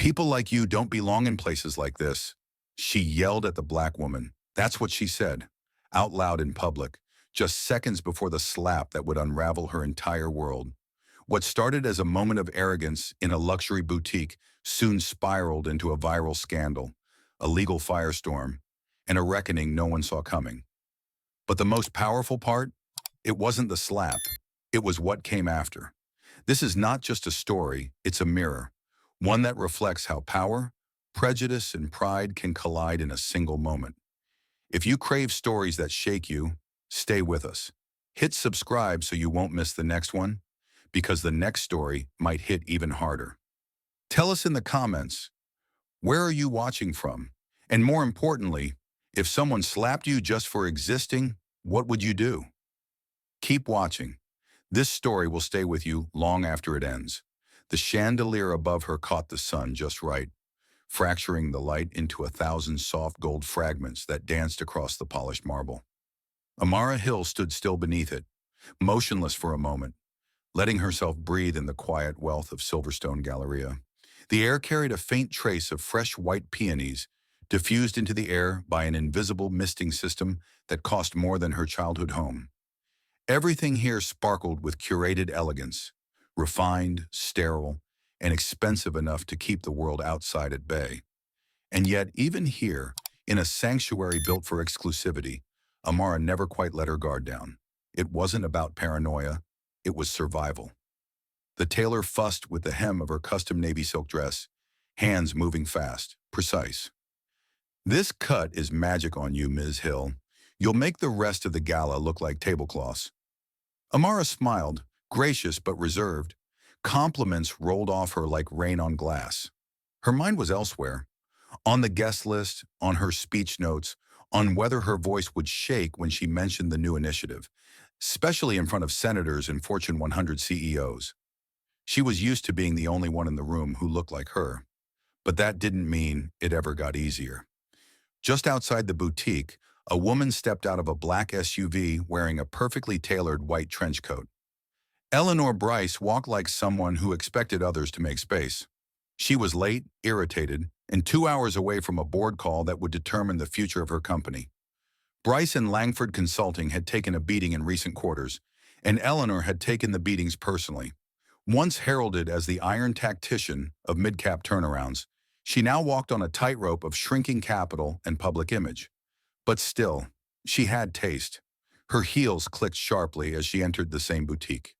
People like you don't belong in places like this. She yelled at the black woman. That's what she said, out loud in public, just seconds before the slap that would unravel her entire world. What started as a moment of arrogance in a luxury boutique soon spiraled into a viral scandal, a legal firestorm, and a reckoning no one saw coming. But the most powerful part? It wasn't the slap. It was what came after. This is not just a story, it's a mirror, one that reflects how power, prejudice, and pride can collide in a single moment. If you crave stories that shake you, stay with us. Hit subscribe so you won't miss the next one, because the next story might hit even harder. Tell us in the comments, where are you watching from? And more importantly, if someone slapped you just for existing, what would you do? Keep watching. This story will stay with you long after it ends. The chandelier above her caught the sun just right, fracturing the light into 1,000 soft gold fragments that danced across the polished marble. Amara Hill stood still beneath it, motionless for a moment, letting herself breathe in the quiet wealth of Silverstone Galleria. The air carried a faint trace of fresh white peonies, diffused into the air by an invisible misting system that cost more than her childhood home. Everything here sparkled with curated elegance, refined, sterile, and expensive enough to keep the world outside at bay. And yet, even here, in a sanctuary built for exclusivity, Amara never quite let her guard down. It wasn't about paranoia, it was survival. The tailor fussed with the hem of her custom navy silk dress, hands moving fast, precise. "This cut is magic on you, Ms. Hill. You'll make the rest of the gala look like tablecloths." Amara smiled, gracious but reserved. Compliments rolled off her like rain on glass. Her mind was elsewhere, on the guest list, on her speech notes, on whether her voice would shake when she mentioned the new initiative, especially in front of senators and Fortune 100 CEOs. She was used to being the only one in the room who looked like her, but that didn't mean it ever got easier. Just outside the boutique, a woman stepped out of a black SUV wearing a perfectly tailored white trench coat. Eleanor Bryce walked like someone who expected others to make space. She was late, irritated, and 2 hours away from a board call that would determine the future of her company. Bryce and Langford Consulting had taken a beating in recent quarters, and Eleanor had taken the beatings personally. Once heralded as the iron tactician of mid-cap turnarounds, she now walked on a tightrope of shrinking capital and public image. But still, she had taste. Her heels clicked sharply as she entered the same boutique.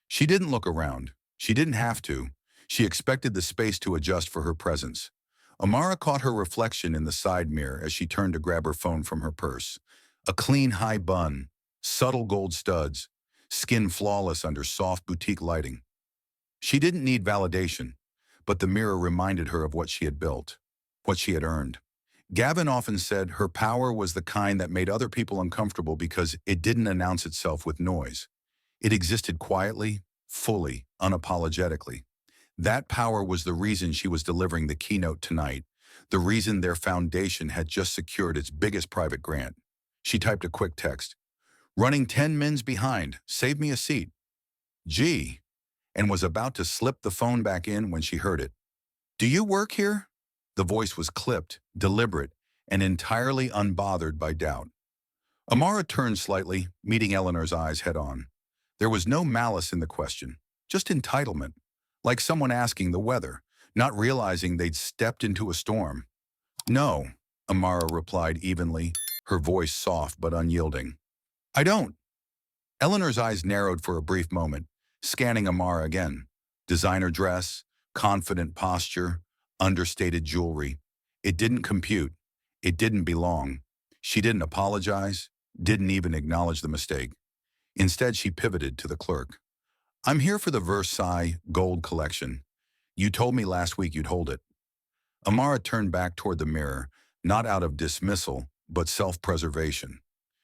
She didn't look around. She didn't have to. She expected the space to adjust for her presence. Amara caught her reflection in the side mirror as she turned to grab her phone from her purse. A clean high bun, subtle gold studs, skin flawless under soft boutique lighting. She didn't need validation, but the mirror reminded her of what she had built, what she had earned. Gavin often said her power was the kind that made other people uncomfortable because it didn't announce itself with noise. It existed quietly, fully, unapologetically. That power was the reason she was delivering the keynote tonight, the reason their foundation had just secured its biggest private grant. She typed a quick text. "Running 10 mins behind. Save me a seat." Gee, and was about to slip the phone back in when she heard it. "Do you work here?" The voice was clipped, deliberate, and entirely unbothered by doubt. Amara turned slightly, meeting Eleanor's eyes head-on. There was no malice in the question, just entitlement, like someone asking the weather, not realizing they'd stepped into a storm. "No," Amara replied evenly, her voice soft but unyielding. "I don't." Eleanor's eyes narrowed for a brief moment, scanning Amara again. Designer dress, confident posture, understated jewelry. It didn't compute. It didn't belong. She didn't apologize, didn't even acknowledge the mistake. Instead, she pivoted to the clerk. "I'm here for the Versailles Gold Collection. You told me last week you'd hold it." Amara turned back toward the mirror, not out of dismissal, but self-preservation.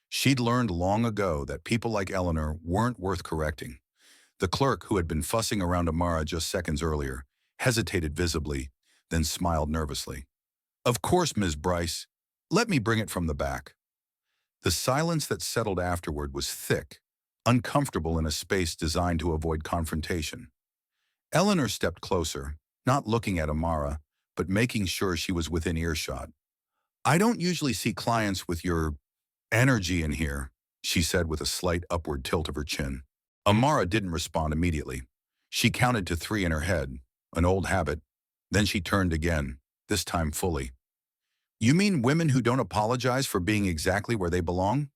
She'd learned long ago that people like Eleanor weren't worth correcting. The clerk, who had been fussing around Amara just seconds earlier, hesitated visibly, then smiled nervously. "Of course, Ms. Bryce. Let me bring it from the back." The silence that settled afterward was thick, uncomfortable in a space designed to avoid confrontation. Eleanor stepped closer, not looking at Amara, but making sure she was within earshot. "I don't usually see clients with your energy in here," she said with a slight upward tilt of her chin. Amara didn't respond immediately. She counted to 3 in her head, an old habit. Then she turned again, this time fully. "You mean women who don't apologize for being exactly where they belong?"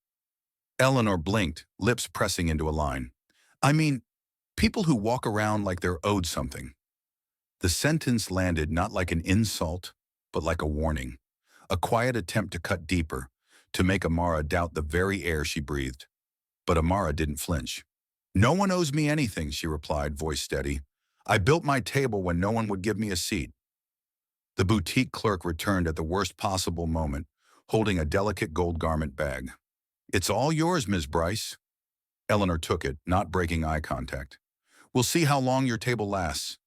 Eleanor blinked, lips pressing into a line. "I mean, people who walk around like they're owed something." The sentence landed not like an insult, but like a warning, a quiet attempt to cut deeper, to make Amara doubt the very air she breathed. But Amara didn't flinch. "No one owes me anything," she replied, voice steady. "I built my table when no one would give me a seat." The boutique clerk returned at the worst possible moment, holding a delicate gold garment bag. "It's all yours, Ms. Bryce." Eleanor took it, not breaking eye contact. "We'll see how long your table lasts."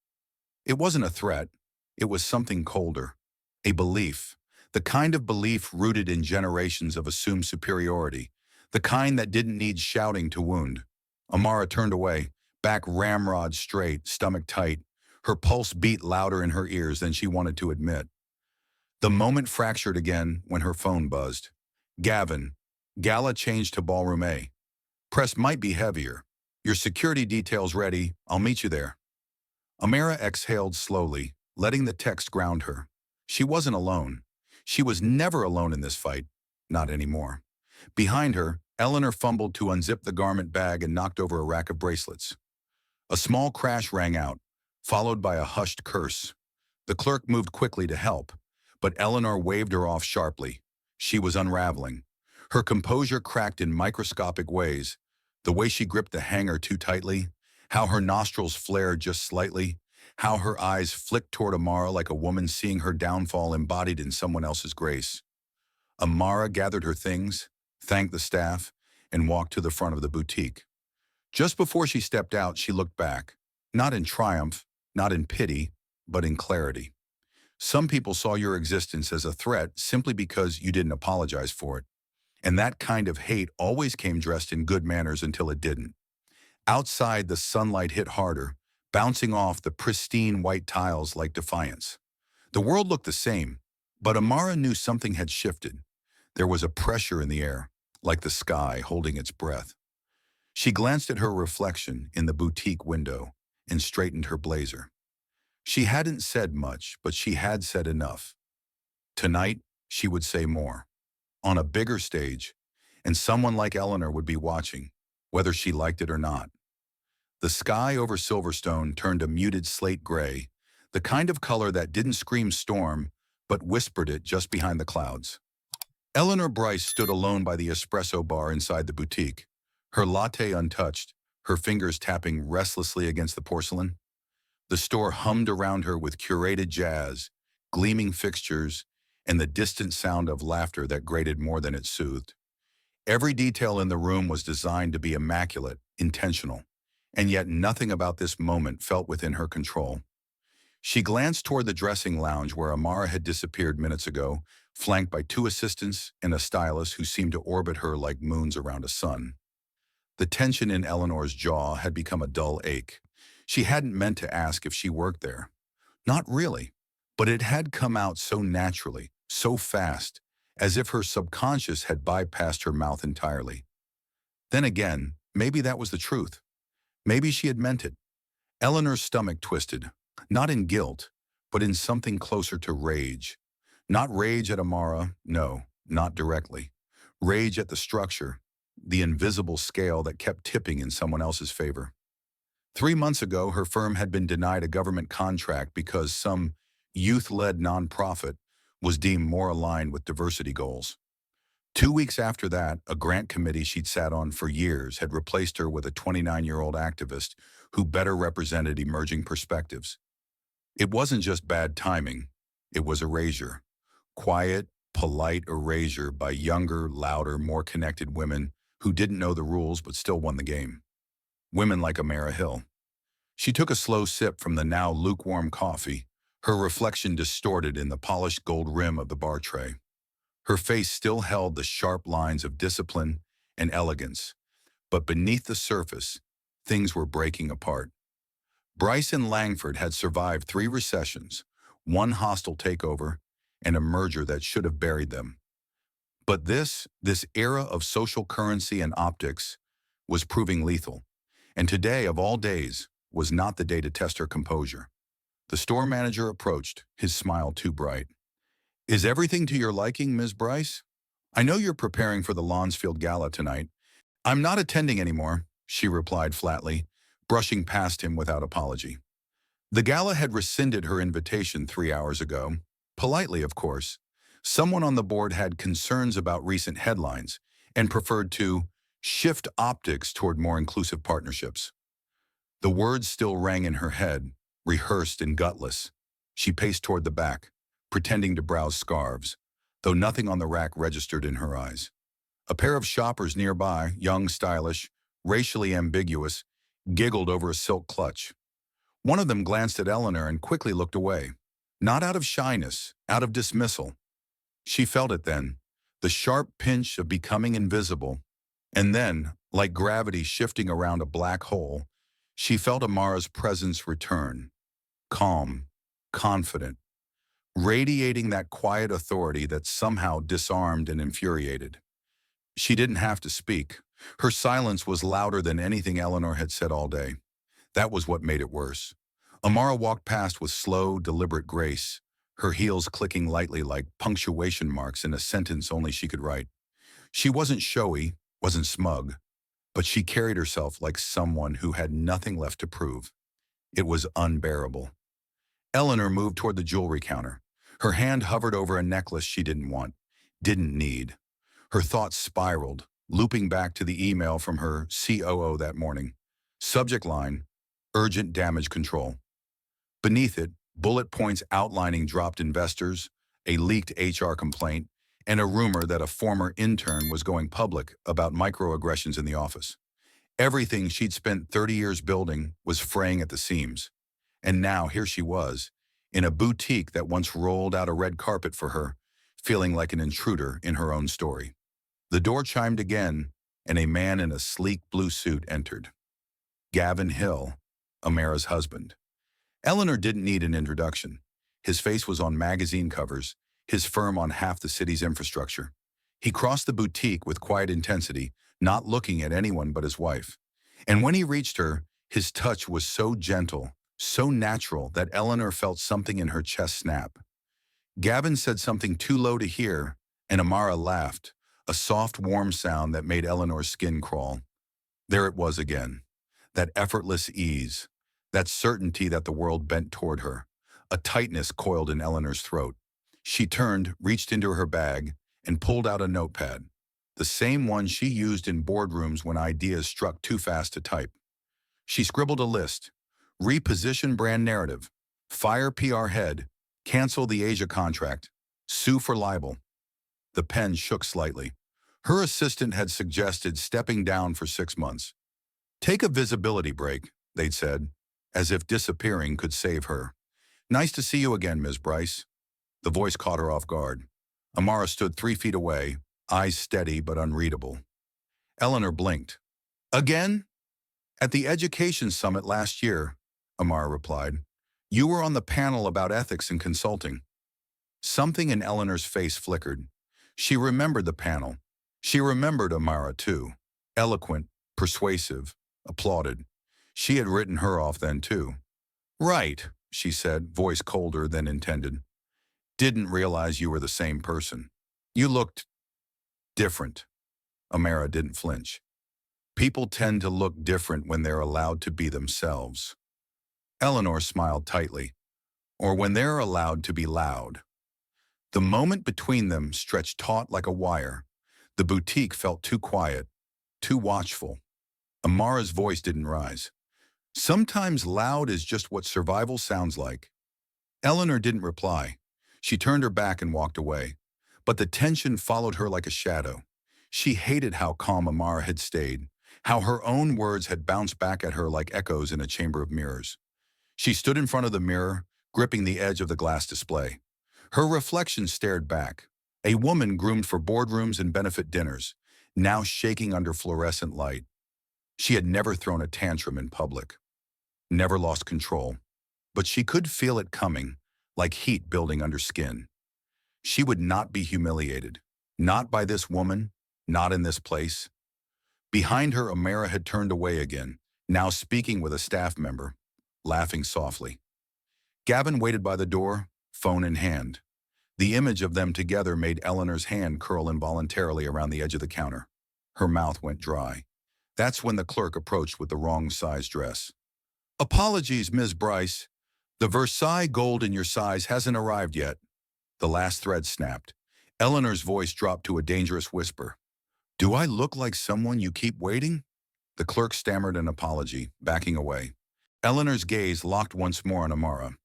It wasn't a threat. It was something colder. A belief. The kind of belief rooted in generations of assumed superiority. The kind that didn't need shouting to wound. Amara turned away, back ramrod straight, stomach tight. Her pulse beat louder in her ears than she wanted to admit. The moment fractured again when her phone buzzed. "Gavin, Gala changed to Ballroom A. Press might be heavier. Your security detail's ready. I'll meet you there." Amara exhaled slowly, letting the text ground her. She wasn't alone. She was never alone in this fight. Not anymore. Behind her, Eleanor fumbled to unzip the garment bag and knocked over a rack of bracelets. A small crash rang out, followed by a hushed curse. The clerk moved quickly to help, but Eleanor waved her off sharply. She was unraveling. Her composure cracked in microscopic ways, the way she gripped the hanger too tightly, how her nostrils flared just slightly, how her eyes flicked toward Amara like a woman seeing her downfall embodied in someone else's grace. Amara gathered her things, thanked the staff, and walked to the front of the boutique. Just before she stepped out, she looked back, not in triumph, not in pity, but in clarity. "Some people saw your existence as a threat simply because you didn't apologize for it. And that kind of hate always came dressed in good manners until it didn't." Outside, the sunlight hit harder, bouncing off the pristine white tiles like defiance. The world looked the same, but Amara knew something had shifted. There was a pressure in the air, like the sky holding its breath. She glanced at her reflection in the boutique window and straightened her blazer. She hadn't said much, but she had said enough. Tonight, she would say more. On a bigger stage, and someone like Eleanor would be watching, whether she liked it or not. The sky over Silverstone turned a muted slate gray, the kind of color that didn't scream storm, but whispered it just behind the clouds. Eleanor Bryce stood alone by the espresso bar inside the boutique, her latte untouched, her fingers tapping restlessly against the porcelain. The store hummed around her with curated jazz, gleaming fixtures, and the distant sound of laughter that grated more than it soothed. Every detail in the room was designed to be immaculate, intentional, and yet nothing about this moment felt within her control. She glanced toward the dressing lounge where Amara had disappeared minutes ago, flanked by 2 assistants and a stylist who seemed to orbit her like moons around a sun. The tension in Eleanor's jaw had become a dull ache. She hadn't meant to ask if she worked there. Not really, but it had come out so naturally, so fast, as if her subconscious had bypassed her mouth entirely. Then again, maybe that was the truth. Maybe she had meant it. Eleanor's stomach twisted, not in guilt, but in something closer to rage. Not rage at Amara, no, not directly. Rage at the structure, the invisible scale that kept tipping in someone else's favor. 3 months ago, her firm had been denied a government contract because some youth-led nonprofit was deemed more aligned with diversity goals. 2 weeks after that, a grant committee she'd sat on for years had replaced her with a 29-year-old activist who better represented emerging perspectives. It wasn't just bad timing, it was erasure. Quiet, polite erasure by younger, louder, more connected women who didn't know the rules but still won the game. Women like Amara Hill. She took a slow sip from the now lukewarm coffee, her reflection distorted in the polished gold rim of the bar tray. Her face still held the sharp lines of discipline and elegance, but beneath the surface, things were breaking apart. Bryce and Langford had survived 3 recessions, one hostile takeover, and a merger that should have buried them. But this era of social currency and optics was proving lethal. And today, of all days, was not the day to test her composure. The store manager approached, his smile too bright. "Is everything to your liking, Ms. Bryce? I know you're preparing for the Lonsfield Gala tonight." "I'm not attending anymore," she replied flatly, brushing past him without apology. The gala had rescinded her invitation 3 hours ago. Politely, of course. Someone on the board had concerns about recent headlines and preferred to shift optics toward more inclusive partnerships. The words still rang in her head, rehearsed and gutless. She paced toward the back, pretending to browse scarves, though nothing on the rack registered in her eyes. A pair of shoppers nearby, young, stylish, racially ambiguous, giggled over a silk clutch. One of them glanced at Eleanor and quickly looked away. Not out of shyness, out of dismissal. She felt it then, the sharp pinch of becoming invisible. And then, like gravity shifting around a black hole, she felt Amara's presence return. Calm, confident, radiating that quiet authority that somehow disarmed and infuriated. She didn't have to speak. Her silence was louder than anything Eleanor had said all day. That was what made it worse. Amara walked past with slow, deliberate grace, her heels clicking lightly like punctuation marks in a sentence only she could write. She wasn't showy, wasn't smug, but she carried herself like someone who had nothing left to prove. It was unbearable. Eleanor moved toward the jewelry counter. Her hand hovered over a necklace she didn't want, didn't need. Her thoughts spiraled, looping back to the email from her COO that morning. Subject line, urgent damage control. Beneath it, bullet points outlining dropped investors, a leaked HR complaint, and a rumor that a former intern was going public about microaggressions in the office. Everything she'd spent 30 years building was fraying at the seams. And now here she was, in a boutique that once rolled out a red carpet for her, feeling like an intruder in her own story. The door chimed again, and a man in a sleek blue suit entered. Gavin Hill, Amara's husband. Eleanor didn't need an introduction. His face was on magazine covers, his firm on half the city's infrastructure. He crossed the boutique with quiet intensity, not looking at anyone but his wife. And when he reached her, his touch was so gentle, so natural that Eleanor felt something in her chest snap. Gavin said something too low to hear, and Amara laughed, a soft, warm sound that made Eleanor's skin crawl. There it was again, that effortless ease, that certainty that the world bent toward her. A tightness coiled in Eleanor's throat. She turned, reached into her bag, and pulled out a notepad, the same one she used in boardrooms when ideas struck too fast to type. She scribbled a list: reposition brand narrative, fire PR head, cancel the Asia contract, sue for libel. The pen shook slightly. Her assistant had suggested stepping down for 6 months. "Take a visibility break," they'd said, as if disappearing could save her. "Nice to see you again, Ms. Bryce." The voice caught her off guard. Amara stood 3 feet away, eyes steady but unreadable. Eleanor blinked. "Again?" "At the Education Summit last year," Amara replied. "You were on the panel about ethics and consulting." Something in Eleanor's face flickered. She remembered the panel. She remembered Amara, too. Eloquent, persuasive, applauded. She had written her off then, too. "Right," she said, voice colder than intended. "Didn't realize you were the same person. You looked different." Amara didn't flinch. People tend to look different when they're allowed to be themselves. Eleanor smiled tightly. Or when they're allowed to be loud. The moment between them stretched taut like a wire. The boutique felt too quiet, too watchful. Amara's voice didn't rise. "Sometimes loud is just what survival sounds like." Eleanor didn't reply. She turned her back and walked away. But the tension followed her like a shadow. She hated how calm Amara had stayed, how her own words had bounced back at her like echoes in a chamber of mirrors. She stood in front of the mirror, gripping the edge of the glass display. Her reflection stared back. A woman groomed for boardrooms and benefit dinners, now shaking under fluorescent light. She had never thrown a tantrum in public, never lost control. But she could feel it coming, like heat building under skin. She would not be humiliated. Not by this woman, not in this place. Behind her, Amara had turned away again, now speaking with a staff member, laughing softly. Gavin waited by the door, phone in hand. The image of them together made Eleanor's hand curl involuntarily around the edge of the counter. Her mouth went dry. That's when the clerk approached with the wrong size dress. "Apologies, Ms. Bryce. The Versailles gold in your size hasn't arrived yet." The last thread snapped. Eleanor's voice dropped to a dangerous whisper. "Do I look like someone you keep waiting?" The clerk stammered an apology, backing away. Eleanor's gaze locked once more on Amara.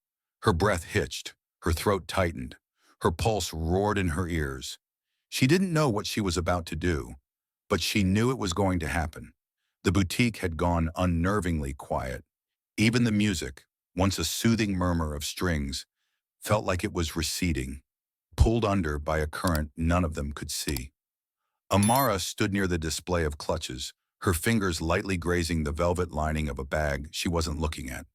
Her breath hitched, her throat tightened, her pulse roared in her ears. She didn't know what she was about to do, but she knew it was going to happen. The boutique had gone unnervingly quiet. Even the music, once a soothing murmur of strings, felt like it was receding, pulled under by a current none of them could see. Amara stood near the display of clutches, her fingers lightly grazing the velvet lining of a bag she wasn't looking at.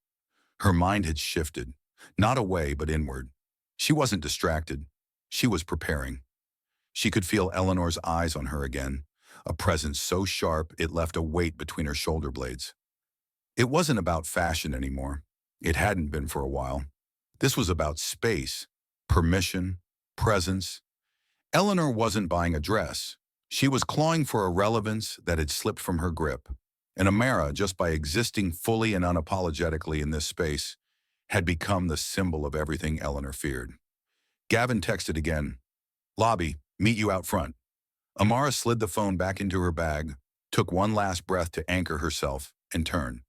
Her mind had shifted, not away but inward. She wasn't distracted. She was preparing. She could feel Eleanor's eyes on her again, a presence so sharp it left a weight between her shoulder blades. It wasn't about fashion anymore. It hadn't been for a while. This was about space, permission, presence. Eleanor wasn't buying a dress. She was clawing for a relevance that had slipped from her grip. And Amara, just by existing fully and unapologetically in this space, had become the symbol of everything Eleanor feared. Gavin texted again. "Lobby, meet you out front." Amara slid the phone back into her bag, took one last breath to anchor herself, and turned.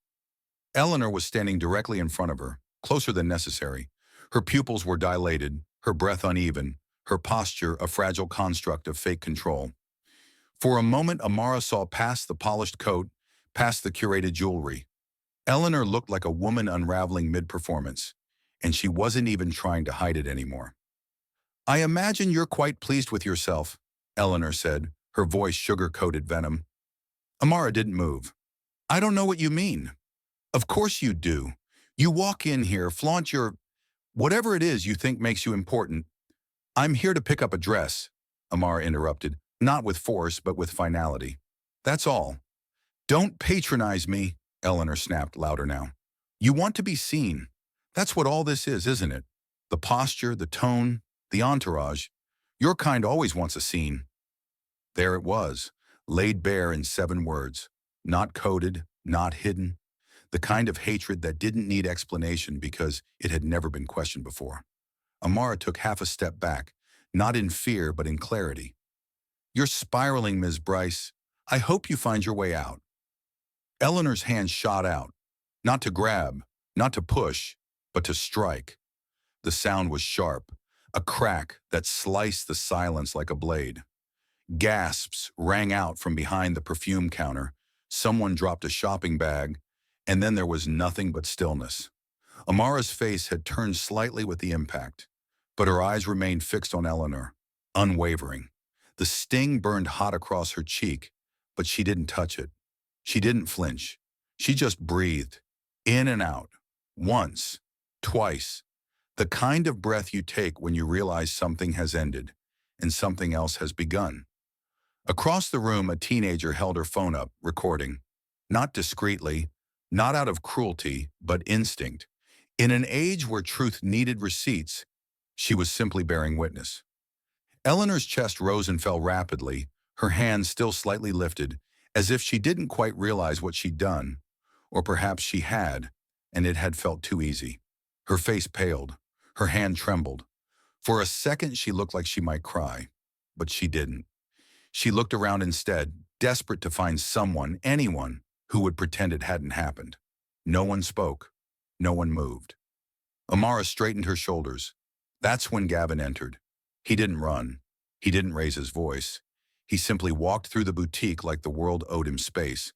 Eleanor was standing directly in front of her, closer than necessary. Her pupils were dilated, her breath uneven, her posture a fragile construct of fake control. For a moment, Amara saw past the polished coat, past the curated jewelry. Eleanor looked like a woman unraveling mid-performance, and she wasn't even trying to hide it anymore. "I imagine you're quite pleased with yourself," Eleanor said, her voice sugar-coated venom. Amara didn't move. "I don't know what you mean." "Of course you do. You walk in here, flaunt your... whatever it is you think makes you important." "I'm here to pick up a dress," Amara interrupted, not with force but with finality. "That's all." "Don't patronize me," Eleanor snapped louder now. "You want to be seen. That's what all this is, isn't it? The posture, the tone, the entourage. Your kind always wants a scene." There it was, laid bare in 7 words. Not coded, not hidden. The kind of hatred that didn't need explanation because it had never been questioned before. Amara took half a step back, not in fear but in clarity. "You're spiraling, Ms. Bryce. I hope you find your way out." Eleanor's hand shot out, not to grab, not to push, but to strike. The sound was sharp, a crack that sliced the silence like a blade. Gasps rang out from behind the perfume counter. Someone dropped a shopping bag, and then there was nothing but stillness. Amara's face had turned slightly with the impact, but her eyes remained fixed on Eleanor, unwavering. The sting burned hot across her cheek, but she didn't touch it. She didn't flinch. She just breathed, in and out, once, twice, the kind of breath you take when you realize something has ended and something else has begun. Across the room, a teenager held her phone up, recording. Not discreetly, not out of cruelty, but instinct. In an age where truth needed receipts, she was simply bearing witness. Eleanor's chest rose and fell rapidly, her hands still slightly lifted, as if she didn't quite realize what she'd done, or perhaps she had, and it had felt too easy. Her face paled, her hand trembled. For a second she looked like she might cry, but she didn't. She looked around instead, desperate to find someone, anyone, who would pretend it hadn't happened. No one spoke. No one moved. Amara straightened her shoulders. That's when Gavin entered. He didn't run. He didn't raise his voice. He simply walked through the boutique like the world owed him space.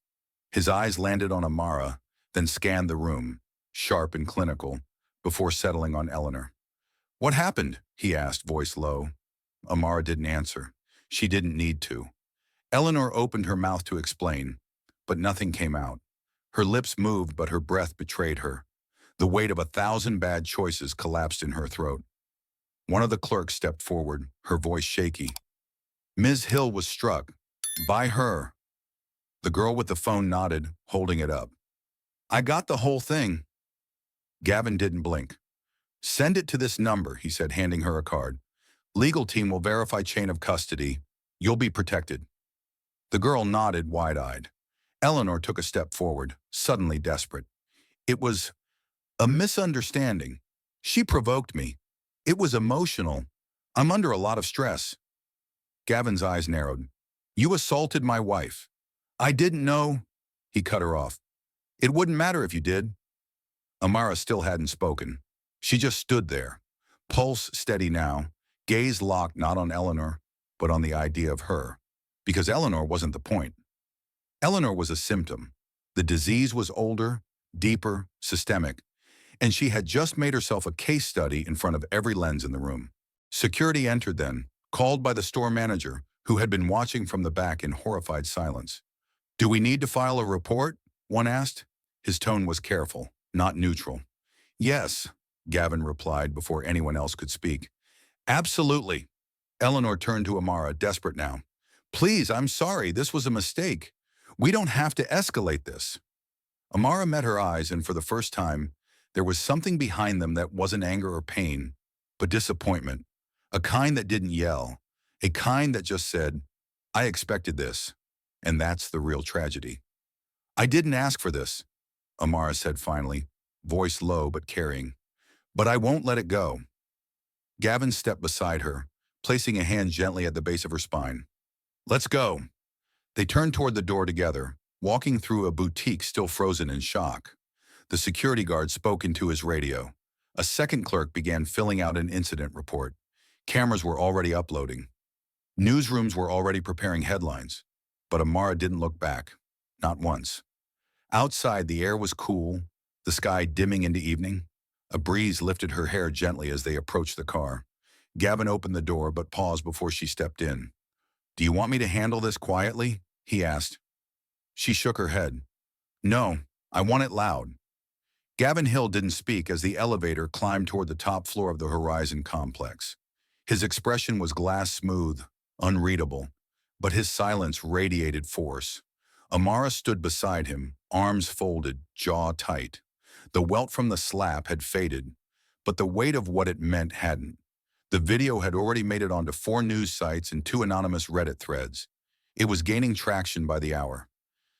His eyes landed on Amara, then scanned the room, sharp and clinical, before settling on Eleanor. "What happened?" he asked, voice low. Amara didn't answer. She didn't need to. Eleanor opened her mouth to explain, but nothing came out. Her lips moved, but her breath betrayed her. The weight of 1,000 bad choices collapsed in her throat. One of the clerks stepped forward, her voice shaky. Ms. Hill was struck. By her. The girl with the phone nodded, holding it up. I got the whole thing. Gavin didn't blink. Send it to this number, he said, handing her a card. Legal team will verify chain of custody. You'll be protected. The girl nodded wide-eyed. Eleanor took a step forward, suddenly desperate. It was a misunderstanding. She provoked me. It was emotional. I'm under a lot of stress. Gavin's eyes narrowed. You assaulted my wife. I didn't know. He cut her off. It wouldn't matter if you did. Amara still hadn't spoken. She just stood there, pulse steady now, gaze locked not on Eleanor, but on the idea of her. Because Eleanor wasn't the point. Eleanor was a symptom. The disease was older, deeper, systemic, and she had just made herself a case study in front of every lens in the room. Security entered then, called by the store manager, who had been watching from the back in horrified silence. Do we need to file a report? One asked. His tone was careful, not neutral. Yes, Gavin replied before anyone else could speak. Absolutely. Eleanor turned to Amara, desperate now. Please, I'm sorry, this was a mistake. We don't have to escalate this. Amara met her eyes, and for the first time, there was something behind them that wasn't anger or pain, but disappointment. A kind that didn't yell. A kind that just said, I expected this. And that's the real tragedy. I didn't ask for this, Amara said finally, voice low but carrying. But I won't let it go. Gavin stepped beside her, placing a hand gently at the base of her spine. Let's go. They turned toward the door together, walking through a boutique still frozen in shock. The security guard spoke into his radio. A second clerk began filling out an incident report. Cameras were already uploading. Newsrooms were already preparing headlines. But Amara didn't look back. Not once. Outside, the air was cool, the sky dimming into evening. A breeze lifted her hair gently as they approached the car. Gavin opened the door but paused before she stepped in. Do you want me to handle this quietly? He asked. She shook her head. No, I want it loud. Gavin Hill didn't speak as the elevator climbed toward the top floor of the Horizon complex. His expression was glass smooth, unreadable, but his silence radiated force. Amara stood beside him, arms folded, jaw tight. The welt from the slap had faded, but the weight of what it meant hadn't. The video had already made it onto 4 news sites and 2 anonymous Reddit threads. It was gaining traction by the hour.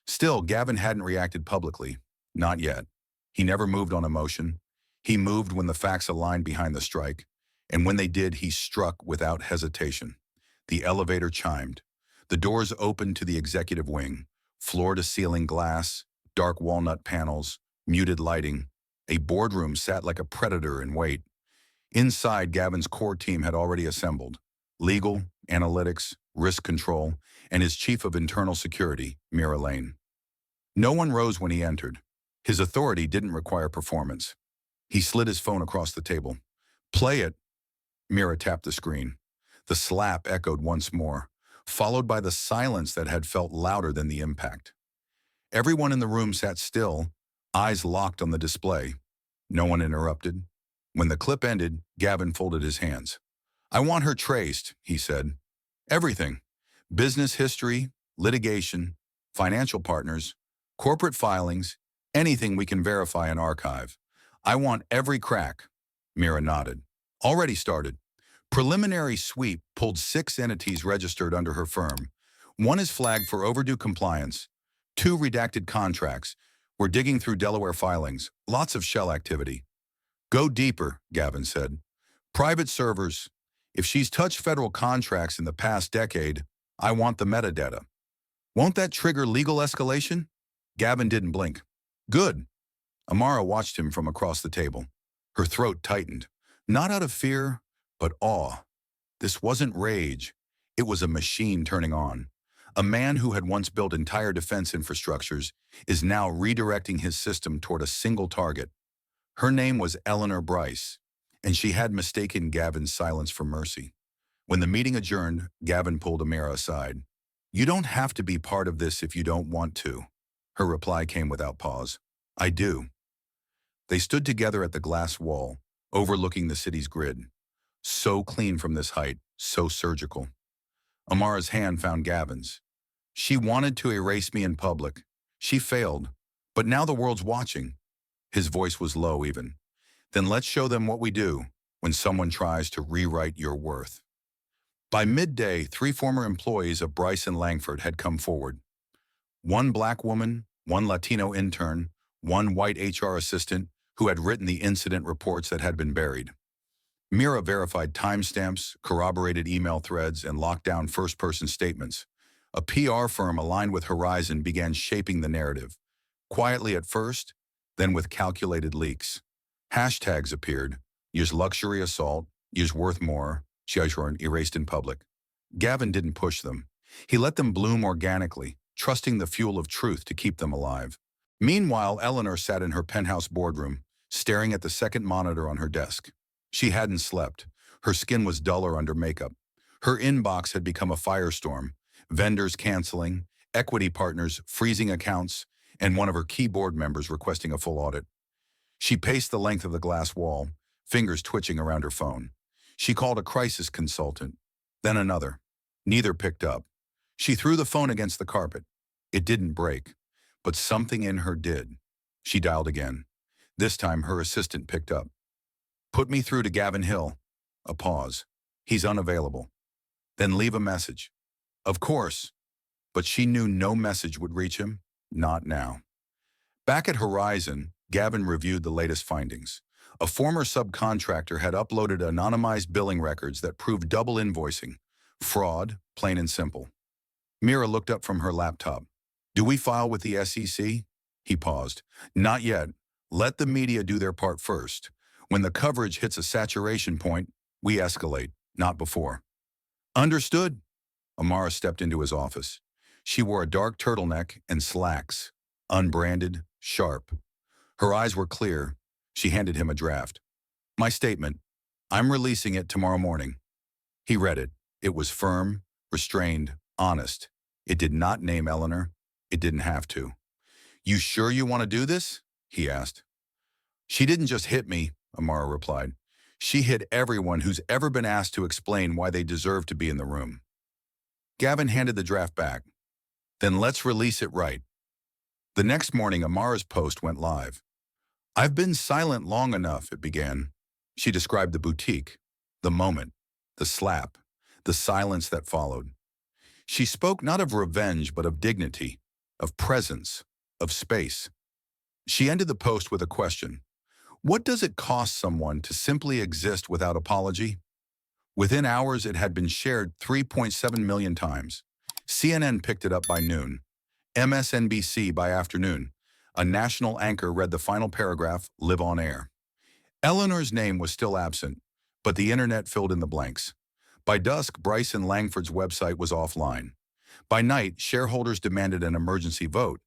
Still, Gavin hadn't reacted publicly. Not yet. He never moved on emotion. He moved when the facts aligned behind the strike, and when they did, he struck without hesitation. The elevator chimed. The doors opened to the executive wing, floor-to-ceiling glass, dark walnut panels, muted lighting. A boardroom sat like a predator in wait. Inside, Gavin's core team had already assembled. Legal, analytics, risk control, and his chief of internal security, Mira Lane. No one rose when he entered. His authority didn't require performance. He slid his phone across the table. Play it. Mira tapped the screen. The slap echoed once more, followed by the silence that had felt louder than the impact. Everyone in the room sat still, eyes locked on the display. No one interrupted. When the clip ended, Gavin folded his hands. I want her traced, he said. Everything. Business history, litigation, financial partners, corporate filings, anything we can verify and archive. I want every crack. Mira nodded. Already started. Preliminary sweep pulled 6 entities registered under her firm. 1 is flagged for overdue compliance. 2 redacted contracts. We're digging through Delaware filings. Lots of shell activity. Go deeper, Gavin said. Private servers. If she's touched federal contracts in the past decade, I want the metadata. Won't that trigger legal escalation? Gavin didn't blink. Good. Amara watched him from across the table. Her throat tightened. Not out of fear, but awe. This wasn't rage. It was a machine turning on. A man who had once built entire defense infrastructures is now redirecting his system toward a single target. Her name was Eleanor Bryce, and she had mistaken Gavin's silence for mercy. When the meeting adjourned, Gavin pulled Amira aside. You don't have to be part of this if you don't want to. Her reply came without pause. I do. They stood together at the glass wall, overlooking the city's grid. So clean from this height, so surgical. Amara's hand found Gavin's. She wanted to erase me in public. She failed. But now the world's watching. His voice was low even. Then let's show them what we do when someone tries to rewrite your worth. By midday, 3 former employees of Bryce and Langford had come forward. One black woman, one Latino intern, one white HR assistant who had written the incident reports that had been buried. Mira verified timestamps, corroborated email threads, and locked down first-person statements. A PR firm aligned with Horizon began shaping the narrative, quietly at first, then with calculated leaks. Hashtags appeared: use luxury assault, use worth more, erased in public. Gavin didn't push them. He let them bloom organically, trusting the fuel of truth to keep them alive. Meanwhile, Eleanor sat in her penthouse boardroom, staring at the second monitor on her desk. She hadn't slept. Her skin was duller under makeup. Her inbox had become a firestorm, vendors canceling, equity partners freezing accounts, and one of her key board members requesting a full audit. She paced the length of the glass wall, fingers twitching around her phone. She called a crisis consultant, then another. Neither picked up. She threw the phone against the carpet. It didn't break, but something in her did. She dialed again. This time her assistant picked up. Put me through to Gavin Hill. A pause. He's unavailable. Then leave a message. Of course. But she knew no message would reach him. Not now. Back at Horizon, Gavin reviewed the latest findings. A former subcontractor had uploaded anonymized billing records that proved double invoicing. Fraud, plain and simple. Mira looked up from her laptop. Do we file with the SEC? He paused. Not yet. Let the media do their part first. When the coverage hits a saturation point, we escalate, not before. Understood. Amara stepped into his office. She wore a dark turtleneck and slacks, unbranded, sharp. Her eyes were clear. She handed him a draft. My statement. I'm releasing it tomorrow morning. He read it. It was firm, restrained, honest. It did not name Eleanor. It didn't have to. You sure you want to do this? He asked. She didn't just hit me, Amara replied. She hit everyone who's ever been asked to explain why they deserve to be in the room. Gavin handed the draft back. Then let's release it right. The next morning, Amara's post went live. I've been silent long enough, it began. She described the boutique, the moment, the slap, the silence that followed. She spoke not of revenge, but of dignity, of presence, of space. She ended the post with a question. What does it cost someone to simply exist without apology? Within hours, it had been shared 3.7 million times. CNN picked it up by noon. MSNBC by afternoon. A national anchor read the final paragraph, live on air. Eleanor's name was still absent, but the internet filled in the blanks. By dusk, Bryce and Langford's website was offline. By night, shareholders demanded an emergency vote.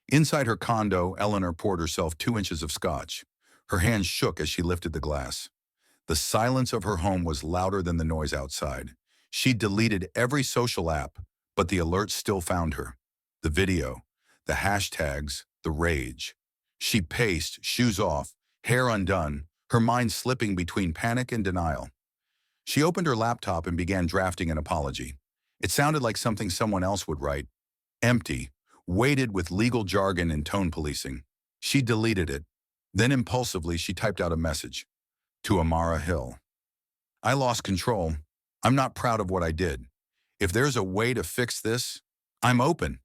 Inside her condo, Eleanor poured herself 2 inches of scotch. Her hands shook as she lifted the glass. The silence of her home was louder than the noise outside. She deleted every social app, but the alerts still found her. The video, the hashtags, the rage. She paced, shoes off, hair undone, her mind slipping between panic and denial. She opened her laptop and began drafting an apology. It sounded like something someone else would write. Empty, weighted with legal jargon and tone policing. She deleted it. Then impulsively, she typed out a message. To Amara Hill. I lost control. I'm not proud of what I did. If there's a way to fix this, I'm open.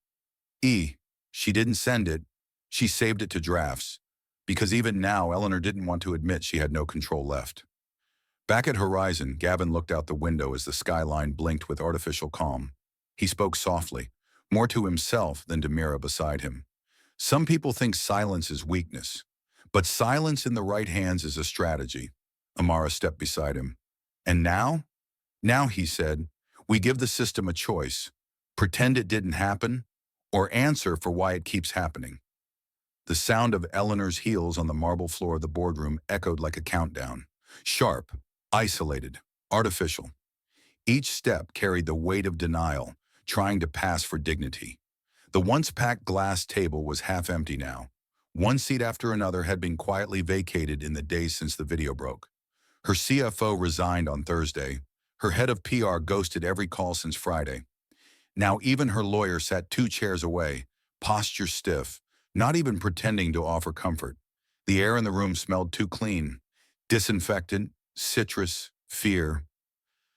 She didn't send it. She saved it to drafts. Because even now, Eleanor didn't want to admit she had no control left. Back at Horizon, Gavin looked out the window as the skyline blinked with artificial calm. He spoke softly, more to himself than to Mira beside him. Some people think silence is weakness, but silence in the right hands is a strategy. Amara stepped beside him. And now? Now, he said, we give the system a choice. Pretend it didn't happen, or answer for why it keeps happening. The sound of Eleanor's heels on the marble floor of the boardroom echoed like a countdown. Sharp, isolated, artificial. Each step carried the weight of denial, trying to pass for dignity. The once packed glass table was half empty now. One seat after another had been quietly vacated in the days since the video broke. Her CFO resigned on Thursday. Her head of PR ghosted every call since Friday. Now even her lawyer sat 2 chairs away, posture stiff, not even pretending to offer comfort. The air in the room smelled too clean. Disinfectant, citrus, fear.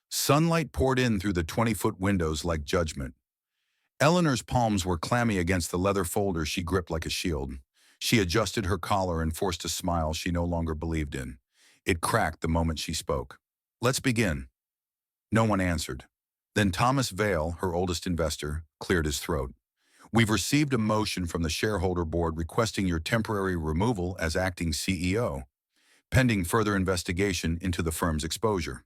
Sunlight poured in through the 20-foot windows like judgment. Eleanor's palms were clammy against the leather folder she gripped like a shield. She adjusted her collar and forced a smile she no longer believed in. It cracked the moment she spoke. "Let's begin." No one answered. Then Thomas Vale, her oldest investor, cleared his throat. "We've received a motion from the shareholder board requesting your temporary removal as acting CEO, pending further investigation into the firm's exposure."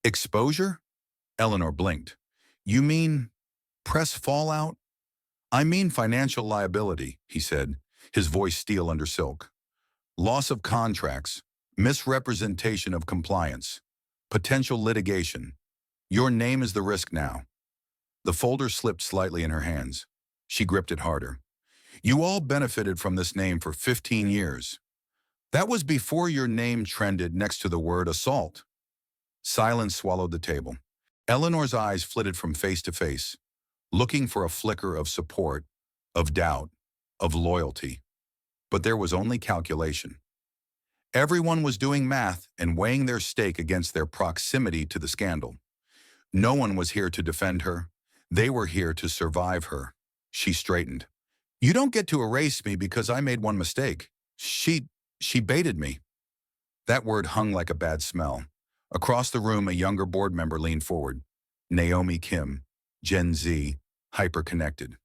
"Exposure?" Eleanor blinked. "You mean press fallout?" "I mean financial liability," he said, his voice steel under silk. "Loss of contracts, misrepresentation of compliance, potential litigation. Your name is the risk now." The folder slipped slightly in her hands. She gripped it harder. "You all benefited from this name for 15 years. That was before your name trended next to the word assault." Silence swallowed the table. Eleanor's eyes flitted from face to face, looking for a flicker of support, of doubt, of loyalty. But there was only calculation. Everyone was doing math and weighing their stake against their proximity to the scandal. No one was here to defend her. They were here to survive her. She straightened. "You don't get to erase me because I made one mistake. She baited me." That word hung like a bad smell. Across the room, a younger board member leaned forward. Naomi Kim, Gen Z, hyper-connected.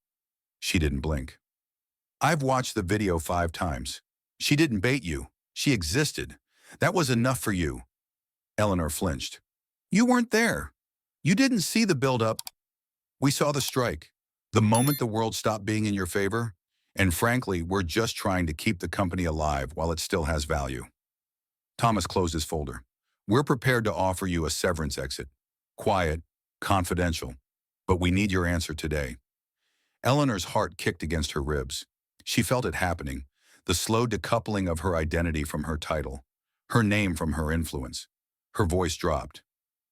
She didn't blink. "I've watched the video 5 times. She didn't bait you. She existed. That was enough for you." Eleanor flinched. "You weren't there. You didn't see the build-up." "We saw the strike. The moment the world stopped being in your favor. And frankly, we're just trying to keep the company alive while it still has value." Thomas closed his folder. "We're prepared to offer you a severance exit. Quiet, confidential. But we need your answer today." Eleanor's heart kicked against her ribs. She felt it happening, the slow decoupling of her identity from her title, her name from her influence. Her voice dropped.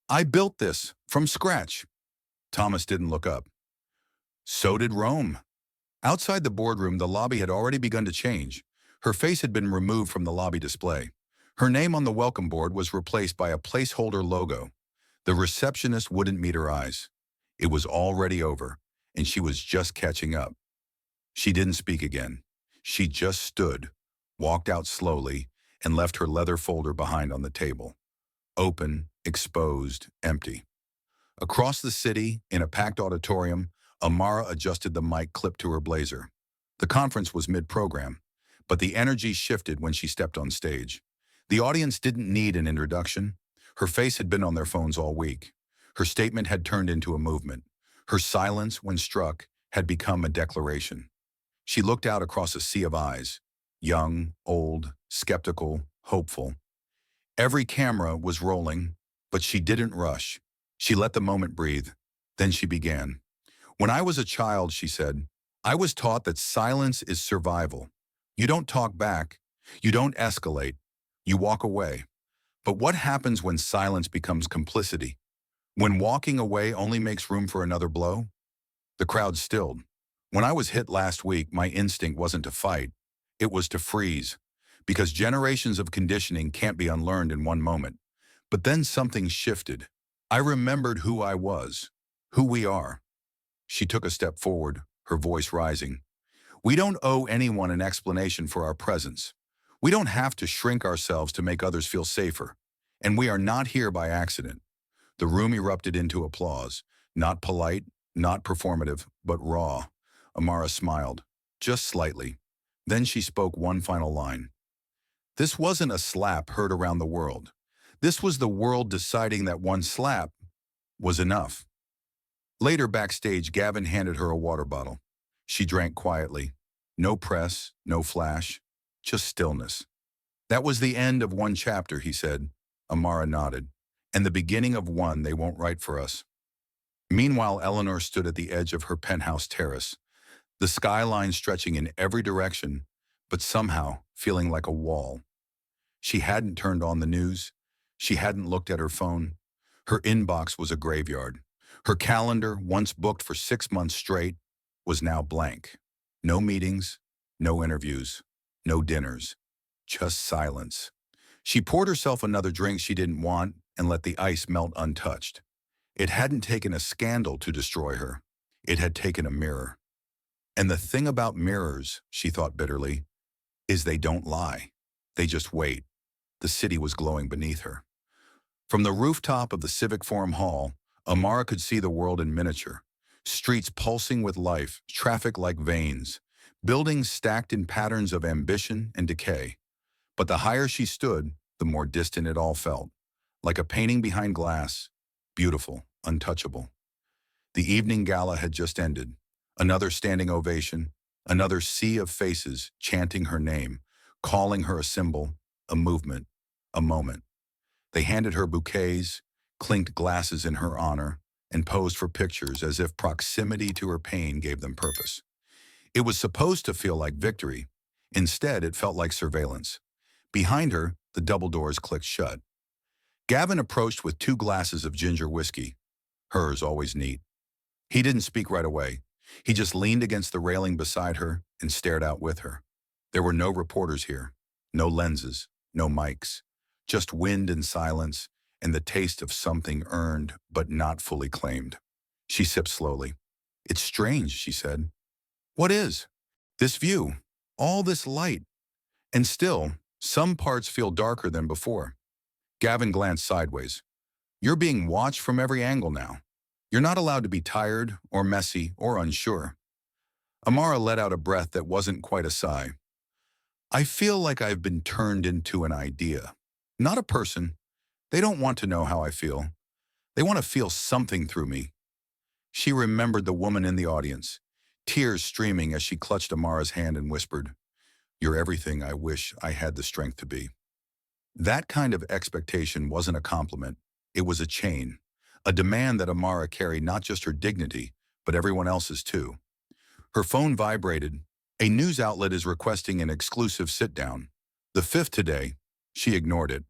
"I built this, from scratch." Thomas didn't look up. So did Rome. Outside the boardroom, the lobby had already begun to change. Her face had been removed from the lobby display. Her name on the welcome board was replaced by a placeholder logo. The receptionist wouldn't meet her eyes. It was already over, and she was just catching up. She didn't speak again. She just stood, walked out slowly, and left her leather folder behind on the table. Open, exposed, empty. Across the city, in a packed auditorium, Amara adjusted the mic clipped to her blazer. The conference was mid-program, but the energy shifted when she stepped on stage. The audience didn't need an introduction. Her face had been on their phones all week. Her statement had turned into a movement. Her silence, when struck, had become a declaration. She looked out across a sea of eyes, young, old, skeptical, hopeful. Every camera was rolling, but she didn't rush. She let the moment breathe. Then she began. "When I was a child," she said, "I was taught that silence is survival. You don't talk back. You don't escalate. You walk away. But what happens when silence becomes complicity? When walking away only makes room for another blow?" The crowd stilled. "When I was hit last week, my instinct wasn't to fight. It was to freeze. Because generations of conditioning can't be unlearned in one moment. But then something shifted. I remembered who I was, who we are." She took a step forward, her voice rising. "We don't owe anyone an explanation for our presence. We don't have to shrink ourselves to make others feel safer. And we are not here by accident." The room erupted into applause. Not polite, not performative, but raw. Amara smiled, just slightly. Then she spoke one final line. This wasn't a slap heard around the world. This was the world deciding that one slap was enough. Later backstage, Gavin handed her a water bottle. She drank quietly. No press, no flash, just stillness. "That was the end of one chapter," he said. Amara nodded. "And the beginning of one they won't write for us." Meanwhile, Eleanor stood at the edge of her penthouse terrace, the skyline stretching in every direction, but somehow feeling like a wall. She hadn't turned on the news. She hadn't looked at her phone. Her inbox was a graveyard. Her calendar, once booked for 6 months straight, was now blank. No meetings, no interviews, no dinners, just silence. She poured herself another drink she didn't want and let the ice melt untouched. It hadn't taken a scandal to destroy her. It had taken a mirror. And the thing about mirrors, she thought bitterly, is they don't lie. They just wait. The city was glowing beneath her. From the rooftop of the Civic Forum Hall, Amara could see the world in miniature. Streets pulsing with life, traffic like veins, buildings stacked in patterns of ambition and decay. But the higher she stood, the more distant it all felt. Like a painting behind glass, beautiful, untouchable. The evening gala had just ended. Another standing ovation, another sea of faces chanting her name, calling her a symbol, a movement, a moment. They handed her bouquets, clinked glasses in her honor, and posed for pictures as if proximity to her pain gave them purpose. It was supposed to feel like victory. Instead, it felt like surveillance. Behind her, the double doors clicked shut. Gavin approached with 2 glasses of ginger whiskey, hers always neat. He didn't speak right away. He just leaned against the railing beside her and stared out with her. There were no reporters here, no lenses, no mics, just wind and silence and the taste of something earned but not fully claimed. She sipped slowly. "It's strange," she said. "What is?" "This view, all this light. And still, some parts feel darker than before." Gavin glanced sideways. "You're being watched from every angle now. You're not allowed to be tired or messy or unsure." Amara let out a breath that wasn't quite a sigh. "I feel like I've been turned into an idea. Not a person. They don't want to know how I feel. They want to feel something through me." She remembered the woman in the audience, tears streaming as she clutched Amara's hand and whispered, "You're everything I wish I had the strength to be." That kind of expectation wasn't a compliment. It was a chain, a demand that Amara carried not just her dignity, but everyone else's too. Her phone vibrated. A news outlet is requesting an exclusive sit-down. The 5th today. She ignored it.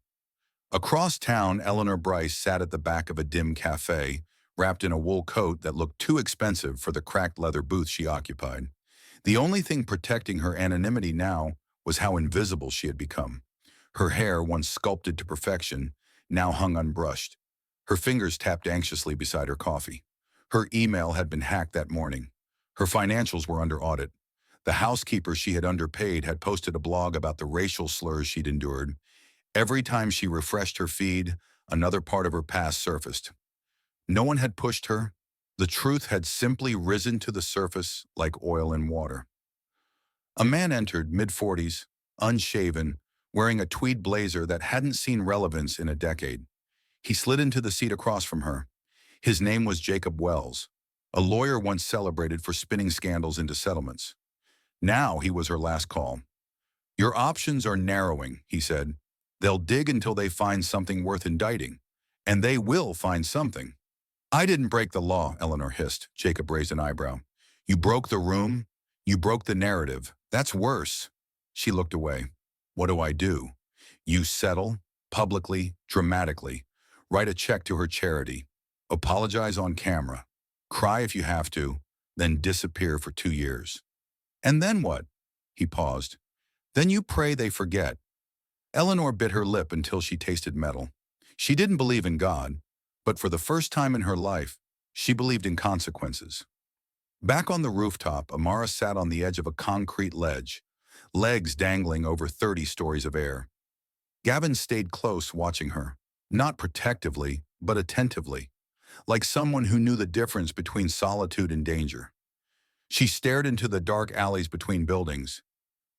Across town, Eleanor Bryce sat at the back of a dim cafe, wrapped in a wool coat that looked too expensive for the cracked leather booth she occupied. The only thing protecting her anonymity now was how invisible she had become. Her hair, once sculpted to perfection, now hung unbrushed. Her fingers tapped anxiously beside her coffee. Her email had been hacked that morning. Her financials were under audit. The housekeeper she had underpaid had posted a blog about the racial slurs she'd endured. Every time she refreshed her feed, another part of her past surfaced. No one had pushed her. The truth had simply risen to the surface like oil in water. A man entered, mid-40s, unshaven, wearing a tweed blazer that hadn't seen relevance in a decade. He slid into the seat across from her. His name was Jacob Wells, a lawyer once celebrated for spinning scandals into settlements. Now he was her last call. "Your options are narrowing," he said. "They'll dig until they find something worth indicting. And they will find something." "I didn't break the law," Eleanor hissed. Jacob raised an eyebrow. "You broke the room. You broke the narrative. That's worse." She looked away. "What do I do?" "You settle, publicly, dramatically. Write a check to her charity. Apologize on camera. Cry if you have to, then disappear for 2 years." "And then what?" He paused. "Then you pray they forget." Eleanor bit her lip until she tasted metal. She didn't believe in God, but for the first time in her life, she believed in consequences. Back on the rooftop, Amara sat on the edge of a concrete ledge, legs dangling over 30 stories of air. Gavin stayed close, watching her, not protectively, but attentively, like someone who knew the difference between solitude and danger. She stared into the dark alleys between buildings.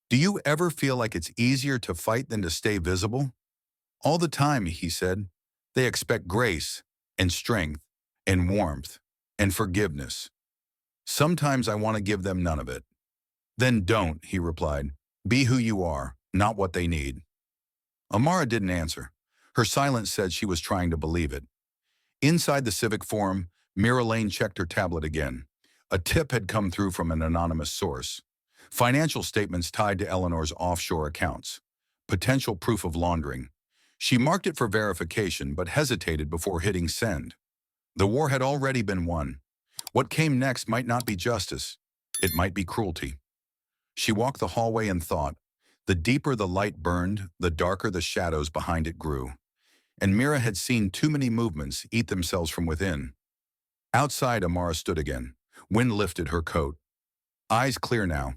"Do you ever feel like it's easier to fight than to stay visible?" "All the time," he said. "They expect grace and strength and warmth and forgiveness. Sometimes I want to give them none of it." "Then don't," he replied. "Be who you are, not what they need." Amara didn't answer. Her silence said she was trying to believe it. Inside the Civic Forum, Mira Lane checked her tablet again. A tip had come through from an anonymous source. Financial statements tied to Eleanor's offshore accounts. Potential proof of laundering. She marked it for verification but hesitated before hitting send. The war had already been won. What came next might not be justice. It might be cruelty. She walked the hallway and thought. The deeper the light burned, the darker the shadows behind it grew. And Mira had seen too many movements eat themselves from within. Outside, Amara stood again. Wind lifted her coat. Eyes clear now.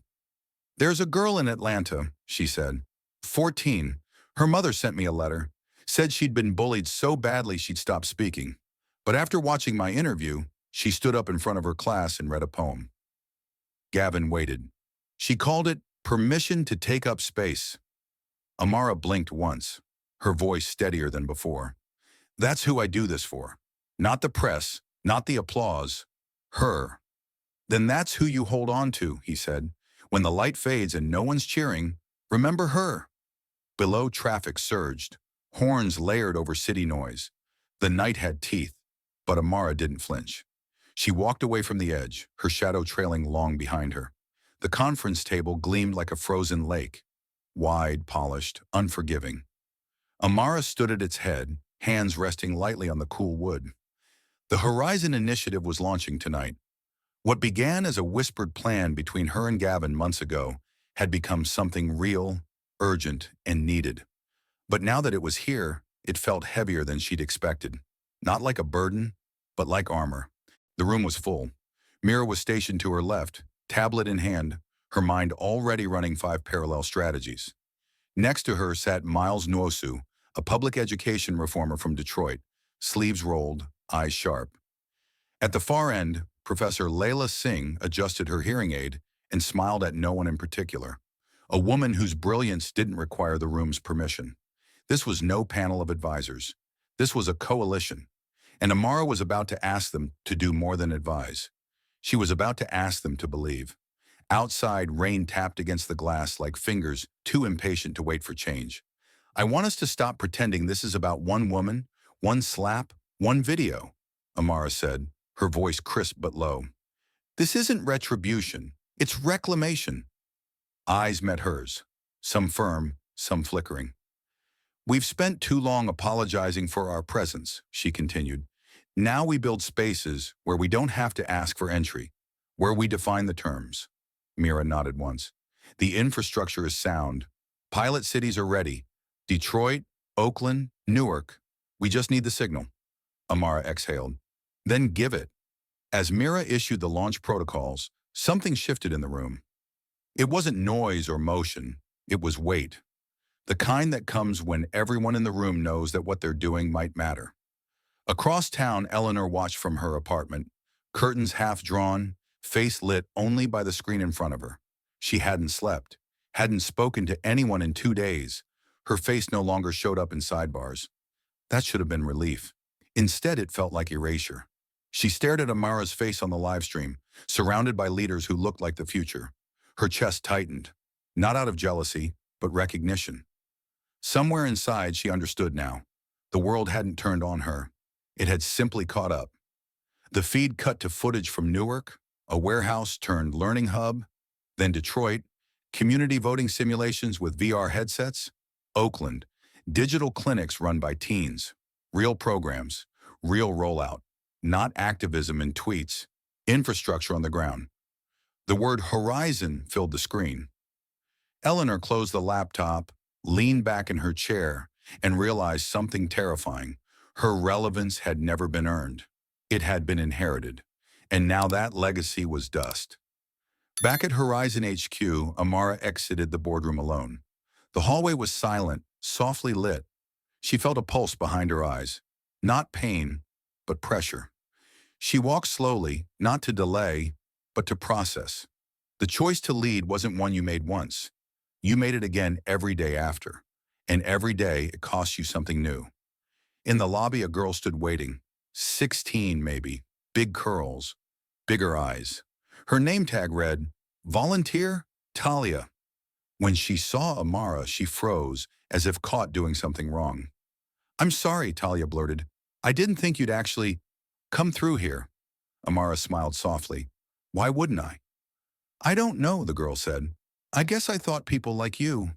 "There's a girl in Atlanta," she said. 14. Her mother sent me a letter. Said she'd been bullied so badly she'd stop speaking. But after watching my interview, she stood up in front of her class and read a poem. Gavin waited. She called it Permission to Take Up Space. Amara blinked once, her voice steadier than before. "That's who I do this for. Not the press, not the applause. Her." "Then that's who you hold on to," he said. "When the light fades and no one's cheering, remember her." Below, traffic surged. Horns layered over city noise. The night had teeth, but Amara didn't flinch. She walked away from the edge, her shadow trailing long behind her. The conference table gleamed like a frozen lake, wide, polished, unforgiving. Amara stood at its head, hands resting lightly on the cool wood. The Horizon Initiative was launching tonight. What began as a whispered plan between her and Gavin months ago had become something real, urgent, and needed. But now that it was here, it felt heavier than she'd expected. Not like a burden, but like armor. The room was full. Mira was stationed to her left, tablet in hand, her mind already running 5 parallel strategies. Next to her sat Miles Nwosu, a public education reformer from Detroit, sleeves rolled, eyes sharp. At the far end, Professor Layla Singh adjusted her hearing aid and smiled at no one in particular. A woman whose brilliance didn't require the room's permission. This was no panel of advisors. This was a coalition. And Amara was about to ask them to do more than advise. She was about to ask them to believe. Outside, rain tapped against the glass like fingers too impatient to wait for change. "I want us to stop pretending this is about one woman, one slap, one video," Amara said, her voice crisp but low. "This isn't retribution. It's reclamation." Eyes met hers, some firm, some flickering. "We've spent too long apologizing for our presence," she continued. "Now we build spaces where we don't have to ask for entry, where we define the terms." Mira nodded once. "The infrastructure is sound. Pilot cities are ready. Detroit, Oakland, Newark. We just need the signal." Amara exhaled. "Then give it." As Mira issued the launch protocols, something shifted in the room. It wasn't noise or motion. It was weight. The kind that comes when everyone in the room knows that what they're doing might matter. Across town, Eleanor watched from her apartment, curtains half drawn, face lit only by the screen in front of her. She hadn't slept, hadn't spoken to anyone in 2 days. Her face no longer showed up in sidebars. That should have been relief. Instead, it felt like erasure. She stared at Amara's face on the livestream, surrounded by leaders who looked like the future. Her chest tightened, not out of jealousy, but recognition. Somewhere inside, she understood now. The world hadn't turned on her. It had simply caught up. The feed cut to footage from Newark, a warehouse turned learning hub, then Detroit, community voting simulations with VR headsets, Oakland, digital clinics run by teens, real programs, real rollout, not activism in tweets, infrastructure on the ground. The word Horizon filled the screen. Eleanor closed the laptop, leaned back in her chair, and realized something terrifying. Her relevance had never been earned. It had been inherited. And now that legacy was dust. Back at Horizon HQ, Amara exited the boardroom alone. The hallway was silent, softly lit. She felt a pulse behind her eyes. Not pain, but pressure. She walked slowly, not to delay, but to process. The choice to lead wasn't one you made once. You made it again every day after. And every day it cost you something new. In the lobby, a girl stood waiting. 16 maybe, big curls, bigger eyes. Her name tag read, Volunteer Talia. When she saw Amara, she froze, as if caught doing something wrong. "I'm sorry," Talia blurted. "I didn't think you'd actually come through here." Amara smiled softly. "Why wouldn't I?" "I don't know," the girl said. I guess I thought people like you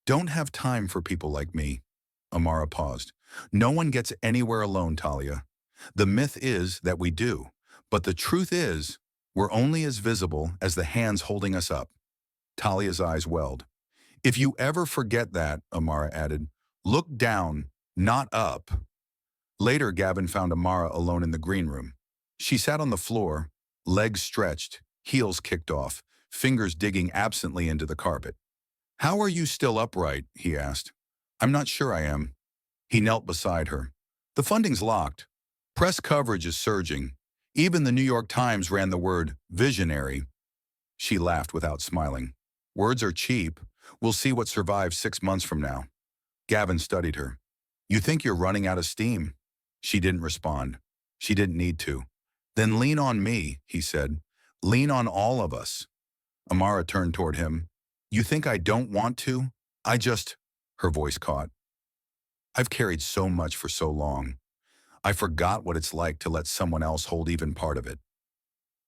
don't have time for people like me. Amara paused. No one gets anywhere alone, Talia. The myth is that we do, but the truth is we're only as visible as the hands holding us up. Talia's eyes welled. If you ever forget that, Amara added, look down, not up. Later, Gavin found Amara alone in the green room. She sat on the floor, legs stretched, heels kicked off, fingers digging absently into the carpet. How are you still upright? He asked. I'm not sure I am. He knelt beside her. The funding's locked. Press coverage is surging. Even the New York Times ran the word visionary. She laughed without smiling. Words are cheap. We'll see what survives 6 months from now. Gavin studied her. You think you're running out of steam? She didn't respond. She didn't need to. Then lean on me, he said. Lean on all of us. Amara turned toward him. You think I don't want to? Her voice caught. I've carried so much for so long. I forgot what it's like to let someone else hold even part of it.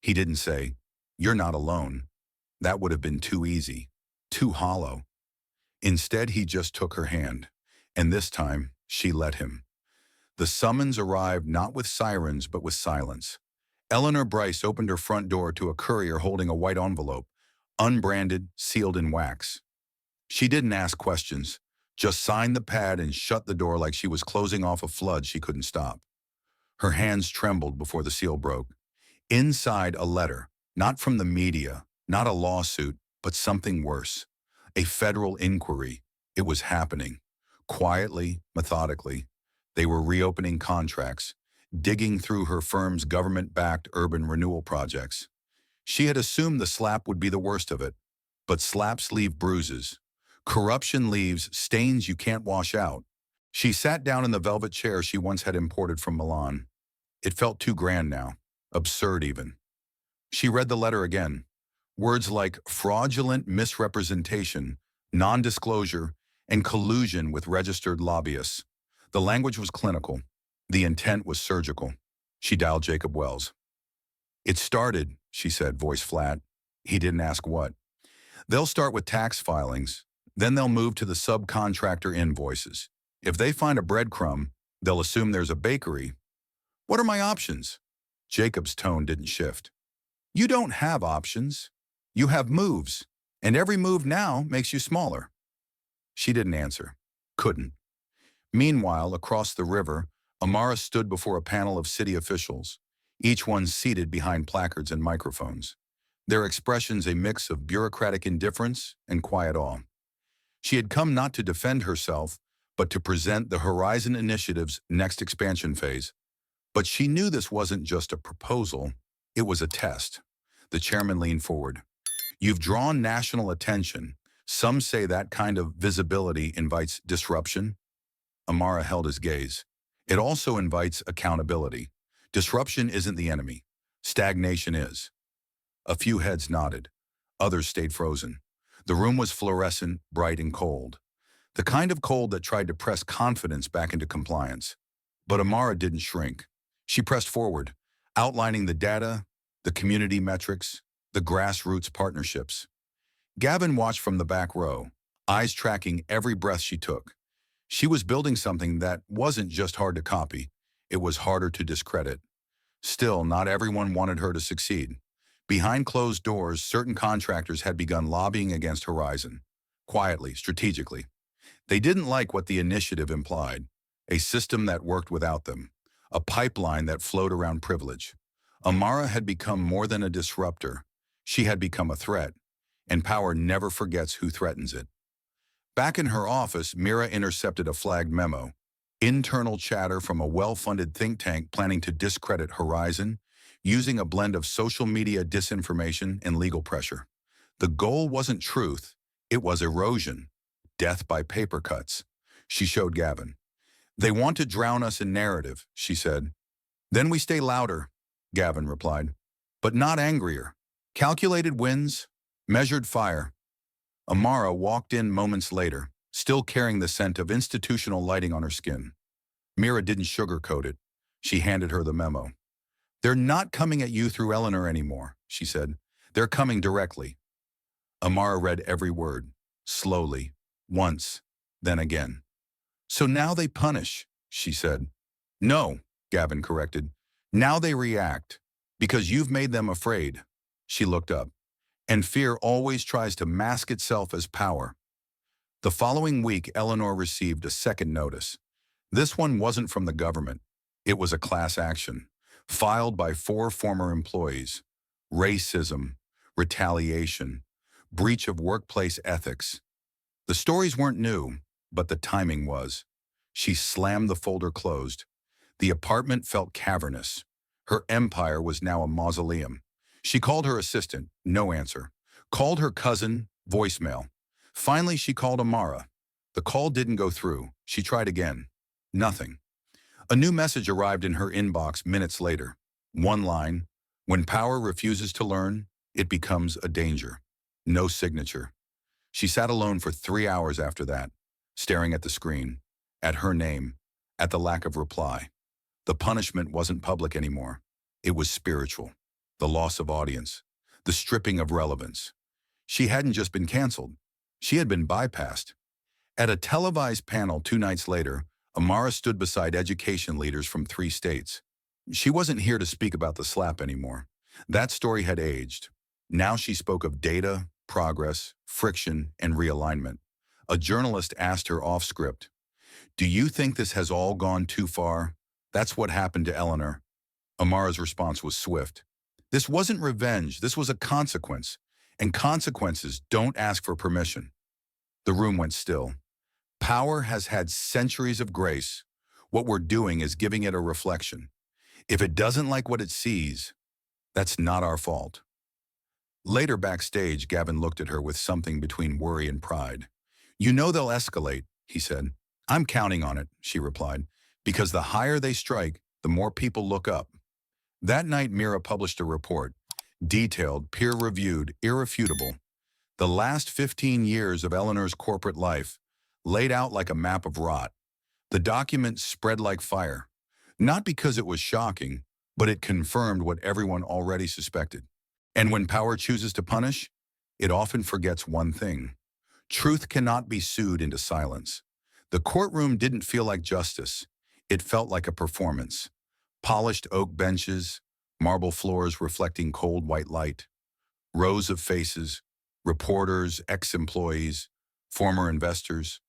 He didn't say, you're not alone. That would have been too easy, too hollow. Instead, he just took her hand, and this time, she let him. The summons arrived not with sirens, but with silence. Eleanor Bryce opened her front door to a courier holding a white envelope, unbranded, sealed in wax. She didn't ask questions, just signed the pad and shut the door like she was closing off a flood she couldn't stop. Her hands trembled before the seal broke. Inside, a letter, not from the media, not a lawsuit, but something worse. A federal inquiry. It was happening. Quietly, methodically. They were reopening contracts, digging through her firm's government-backed urban renewal projects. She had assumed the slap would be the worst of it, but slaps leave bruises. Corruption leaves stains you can't wash out. She sat down in the velvet chair she once had imported from Milan. It felt too grand now, absurd even. She read the letter again. Words like fraudulent misrepresentation, non-disclosure, and collusion with registered lobbyists. The language was clinical. The intent was surgical. She dialed Jacob Wells. It started, she said, voice flat. He didn't ask what. They'll start with tax filings. Then they'll move to the subcontractor invoices. If they find a breadcrumb, they'll assume there's a bakery. What are my options? Jacob's tone didn't shift. You don't have options. You have moves, and every move now makes you smaller. She didn't answer. Couldn't. Meanwhile, across the river, Amara stood before a panel of city officials, each one seated behind placards and microphones. Their expressions a mix of bureaucratic indifference and quiet awe. She had come not to defend herself, but to present the Horizon Initiative's next expansion phase. But she knew this wasn't just a proposal, it was a test. The chairman leaned forward. You've drawn national attention. Some say that kind of visibility invites disruption. Amara held his gaze. It also invites accountability. Disruption isn't the enemy. Stagnation is. A few heads nodded. Others stayed frozen. The room was fluorescent, bright and cold. The kind of cold that tried to press confidence back into compliance. But Amara didn't shrink. She pressed forward, outlining the data, the community metrics, the grassroots partnerships. Gavin watched from the back row, eyes tracking every breath she took. She was building something that wasn't just hard to copy, it was harder to discredit. Still, not everyone wanted her to succeed. Behind closed doors, certain contractors had begun lobbying against Horizon. Quietly, strategically. They didn't like what the initiative implied. A system that worked without them. A pipeline that flowed around privilege. Amara had become more than a disruptor. She had become a threat. And power never forgets who threatens it. Back in her office, Mira intercepted a flagged memo. Internal chatter from a well-funded think tank planning to discredit Horizon, using a blend of social media disinformation and legal pressure. The goal wasn't truth, it was erosion. Death by paper cuts. She showed Gavin. They want to drown us in narrative, she said. Then we stay louder, Gavin replied. But not angrier. Calculated wins, measured fire. Amara walked in moments later, still carrying the scent of institutional lighting on her skin. Mira didn't sugarcoat it. She handed her the memo. They're not coming at you through Eleanor anymore, she said. They're coming directly. Amara read every word, slowly, once, then again. So now they punish, she said. No, Gavin corrected. Now they react, because you've made them afraid. She looked up. And fear always tries to mask itself as power. The following week, Eleanor received a second notice. This one wasn't from the government. It was a class action, filed by 4 former employees. Racism, retaliation, breach of workplace ethics. The stories weren't new, but the timing was. She slammed the folder closed. The apartment felt cavernous. Her empire was now a mausoleum. She called her assistant, no answer. Called her cousin, voicemail. Finally, she called Amara. The call didn't go through. She tried again. Nothing. A new message arrived in her inbox minutes later. One line, when power refuses to learn, it becomes a danger. No signature. She sat alone for 3 hours after that, staring at the screen, at her name, at the lack of reply. The punishment wasn't public anymore. It was spiritual. The loss of audience. The stripping of relevance. She hadn't just been canceled. She had been bypassed. At a televised panel 2 nights later, Amara stood beside education leaders from 3 states. She wasn't here to speak about the slap anymore. That story had aged. Now she spoke of data, progress, friction, and realignment. A journalist asked her off script, "Do you think this has all gone too far?" That's what happened to Eleanor. Amara's response was swift. This wasn't revenge, this was a consequence. And consequences don't ask for permission. The room went still. Power has had centuries of grace. What we're doing is giving it a reflection. If it doesn't like what it sees, that's not our fault. Later backstage, Gavin looked at her with something between worry and pride. You know they'll escalate, he said. I'm counting on it, she replied, because the higher they strike, the more people look up. That night, Mira published a report, detailed, peer-reviewed, irrefutable. The last 15 years of Eleanor's corporate life, laid out like a map of rot. The document spread like fire, not because it was shocking, but it confirmed what everyone already suspected. And when power chooses to punish, it often forgets one thing. Truth cannot be sued into silence. The courtroom didn't feel like justice. It felt like a performance. Polished oak benches, marble floors reflecting cold white light, rows of faces, reporters, ex-employees, former investors,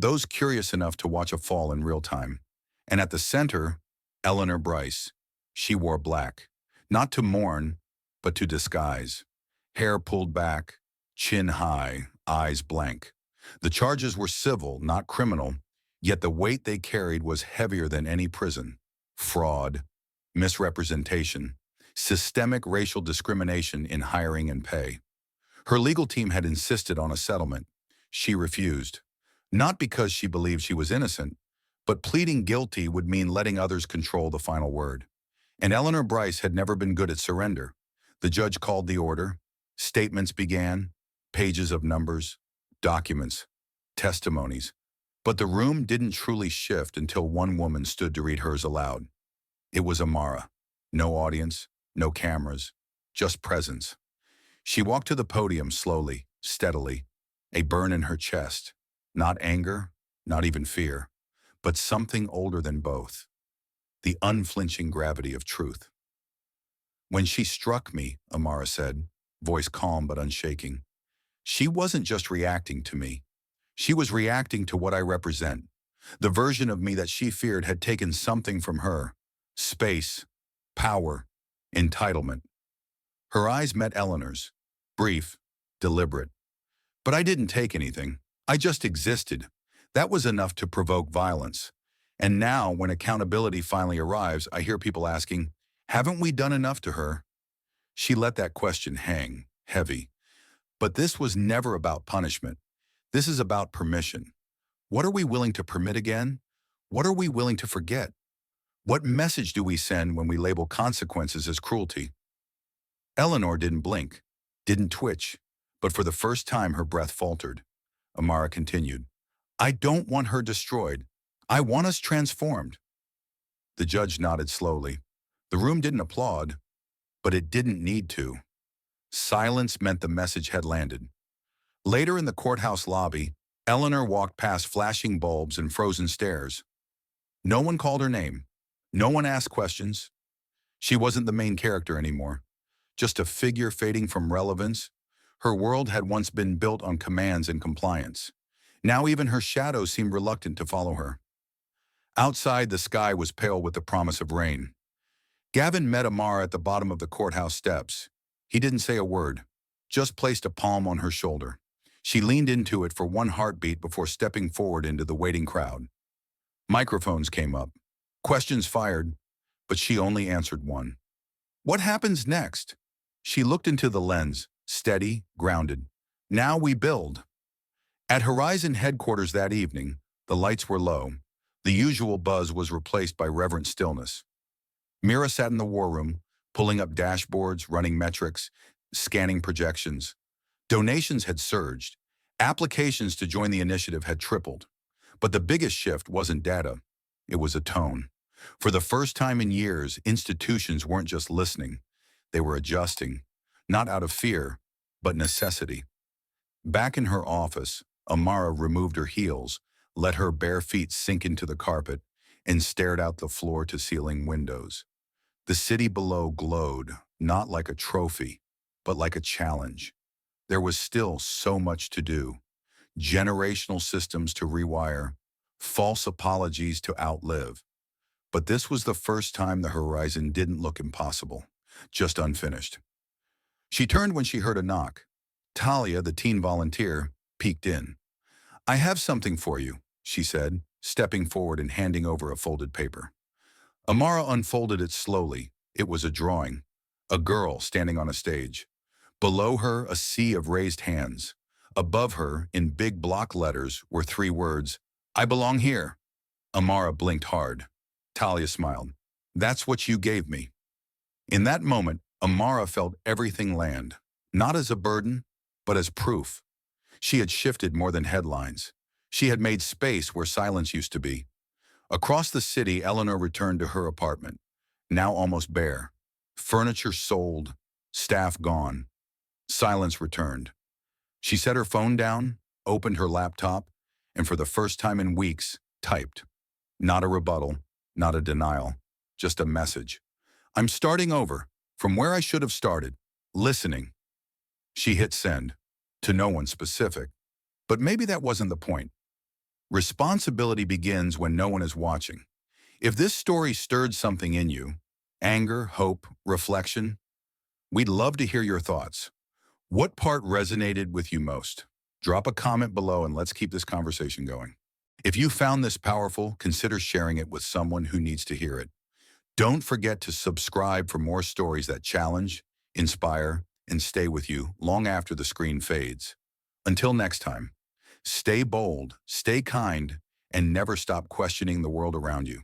those curious enough to watch a fall in real time. And at the center, Eleanor Bryce. She wore black, not to mourn, but to disguise. Hair pulled back, chin high, eyes blank. The charges were civil, not criminal, yet the weight they carried was heavier than any prison. Fraud, misrepresentation, systemic racial discrimination in hiring and pay. Her legal team had insisted on a settlement. She refused. Not because she believed she was innocent, but pleading guilty would mean letting others control the final word. And Eleanor Bryce had never been good at surrender. The judge called the order. Statements began, pages of numbers, documents, testimonies. But the room didn't truly shift until one woman stood to read hers aloud. It was Amara. No audience, no cameras, just presence. She walked to the podium slowly, steadily, a burn in her chest. Not anger, not even fear, but something older than both. The unflinching gravity of truth. When she struck me, Amara said, voice calm but unshaking, she wasn't just reacting to me. She was reacting to what I represent. The version of me that she feared had taken something from her. Space, power, entitlement. Her eyes met Eleanor's, brief, deliberate. But I didn't take anything. I just existed. That was enough to provoke violence. And now, when accountability finally arrives, I hear people asking, haven't we done enough to her? She let that question hang, heavy. But this was never about punishment. This is about permission. What are we willing to permit again? What are we willing to forget? What message do we send when we label consequences as cruelty? Eleanor didn't blink, didn't twitch, but for the first time her breath faltered. Amara continued, I don't want her destroyed. I want us transformed. The judge nodded slowly. The room didn't applaud, but it didn't need to. Silence meant the message had landed. Later in the courthouse lobby, Eleanor walked past flashing bulbs and frozen stares. No one called her name. No one asked questions. She wasn't the main character anymore, just a figure fading from relevance. Her world had once been built on commands and compliance. Now even her shadow seemed reluctant to follow her. Outside, the sky was pale with the promise of rain. Gavin met Amara at the bottom of the courthouse steps. He didn't say a word, just placed a palm on her shoulder. She leaned into it for one heartbeat before stepping forward into the waiting crowd. Microphones came up. Questions fired, but she only answered one. What happens next? She looked into the lens, steady, grounded. Now we build. At Horizon headquarters that evening, the lights were low. The usual buzz was replaced by reverent stillness. Mira sat in the war room, pulling up dashboards, running metrics, scanning projections. Donations had surged. Applications to join the initiative had tripled. But the biggest shift wasn't data. It was a tone. For the first time in years, institutions weren't just listening. They were adjusting, not out of fear, but necessity. Back in her office, Amara removed her heels, let her bare feet sink into the carpet, and stared out the floor-to-ceiling windows. The city below glowed, not like a trophy, but like a challenge. There was still so much to do. Generational systems to rewire, false apologies to outlive. But this was the first time the horizon didn't look impossible, just unfinished. She turned when she heard a knock. Talia, the teen volunteer, peeked in. I have something for you, she said, stepping forward and handing over a folded paper. Amara unfolded it slowly. It was a drawing. A girl standing on a stage. Below her, a sea of raised hands. Above her, in big block letters, were 3 words, I belong here. Amara blinked hard. Talia smiled. That's what you gave me. In that moment, Amara felt everything land, not as a burden, but as proof. She had shifted more than headlines. She had made space where silence used to be. Across the city, Eleanor returned to her apartment, now almost bare. Furniture sold, staff gone. Silence returned. She set her phone down, opened her laptop, and for the first time in weeks, typed. Not a rebuttal, not a denial, just a message. I'm starting over, from where I should have started, listening. She hit send, to no one specific. But maybe that wasn't the point. Responsibility begins when no one is watching. If this story stirred something in you, anger, hope, reflection, we'd love to hear your thoughts. What part resonated with you most? Drop a comment below and let's keep this conversation going. If you found this powerful, consider sharing it with someone who needs to hear it. Don't forget to subscribe for more stories that challenge, inspire, and stay with you long after the screen fades. Until next time, stay bold, stay kind, and never stop questioning the world around you.